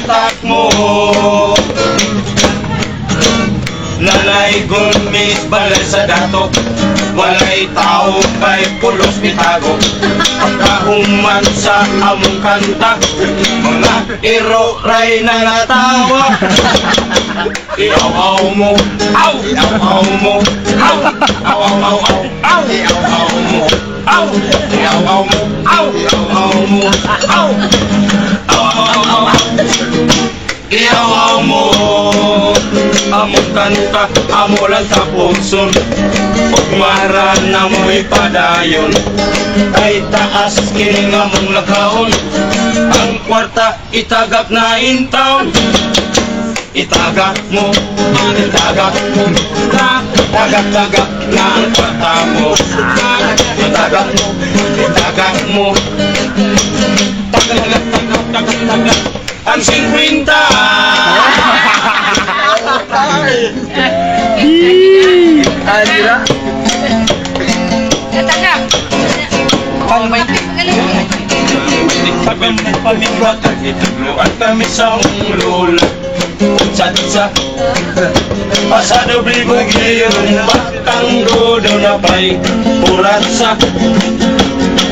hatak mo. Nanay Gulmis balay sa dato, walay tao kay pulos bitago. Kahuman sa among kanta, mga iro ray na natawa. Iaw-aw mo, aw! Iaw-aw mo, aw! Aw-aw-aw, aw! Iaw-aw mo, aw! Iaw-aw mo, aw! Iaw-aw mo, aw! Aw-aw-aw, iaw-aw mo. Among kanta, amo lang sa puson. Ugmara na mo'y padayon, ay taas kining among lakaon. Ang kwarta itagak na intaw. Itagak mo, itagak mo, tagak-tagak na ang kwarta mo. Itagak mo, itagak mo, tagak-tagak ang 50. Adira. Tatagap. Pagkan mo pamingwat at itagluan kami sa lola. Sa pasado brigo giyong batang rodo na pa'y puratsa.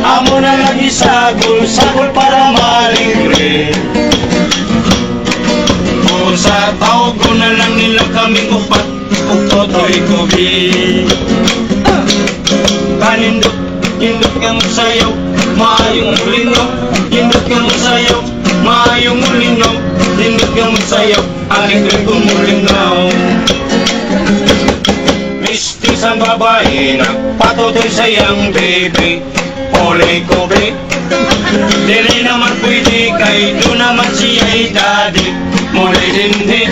Amo na lang isagol para maligre. O sa tao ko na lang nila kaming upat, toto'y kubi. Kanindot, indot kang sayaw, maayong mulinaw. Indot kang sayaw, maayong mulinaw. Indot kang sayaw, aligre kong mulinaw. Mistis ang babae, nagpatotoy sayang baby. Olay ko be, dili naman pwede kay doon naman siya'y daddy. Mulay dindi,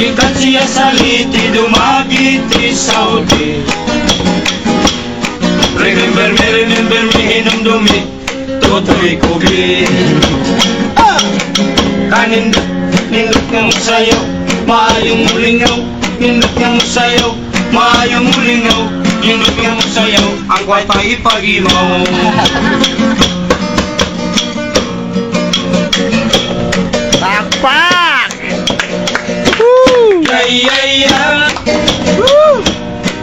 ikat siya sa liti, dumagiti Saudi. Remember me, hinong dumi, toto'y kubi. Kanindot, nindot kang sayaw, maayong mulingaw. Nindot kang sayaw, maayong mulingaw. Nindot kang sayaw, ang kwarta ipagimaw. Pakpak! Ya ya ya,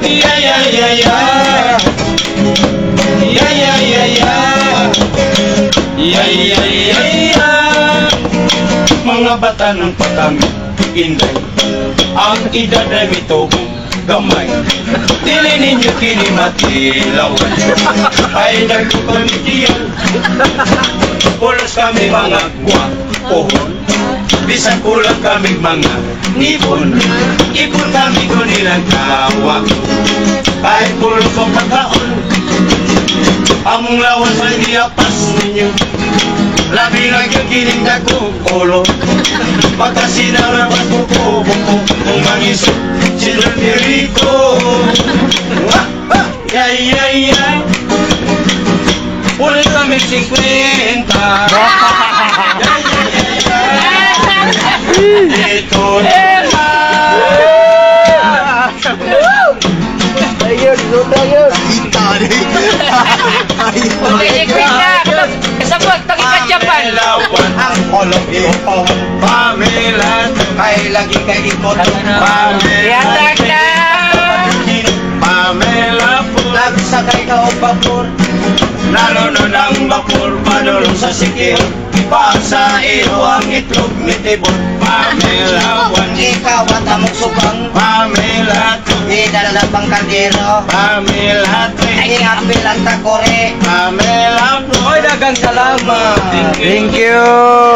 ya ya ya ya, ya ya ya ya, ya ya ya ya. Mga bata ng patami, inday, ang edad ay mitubong gamay. Dili ninyo kinimatilawan, ay nagpapamitiyan. Pulos kami mga guwapohon, bisan kulang kami mga nipon. Ipon kami ko nilang tawa, kahit pulos ko pagkaon. Among lawan sa diapas ninyo, labi lang yung kiling dako kolo. Pagkasinaurapan ko po, kung mangisip sila niriko. Yay, yay, yay. Ulit kami 50. Ito na. Ayun, ayun. Quick na. Kasabot, tagikat Japan. Ang kolong ito. Pamela. Ay, lagi kay ikot. Yatak na. Pamela po. Nagsakay ka o bakor. Nalunod ang bakor. Padulong sa sikil. Pasa iyo ang itlog mitibot. Pamela one. Ikaw at among subang Pamela two. idala pang kaldero. Pamela three. Ay apil ang takore. Pamela four. Oy, dagang salamat. Thank you.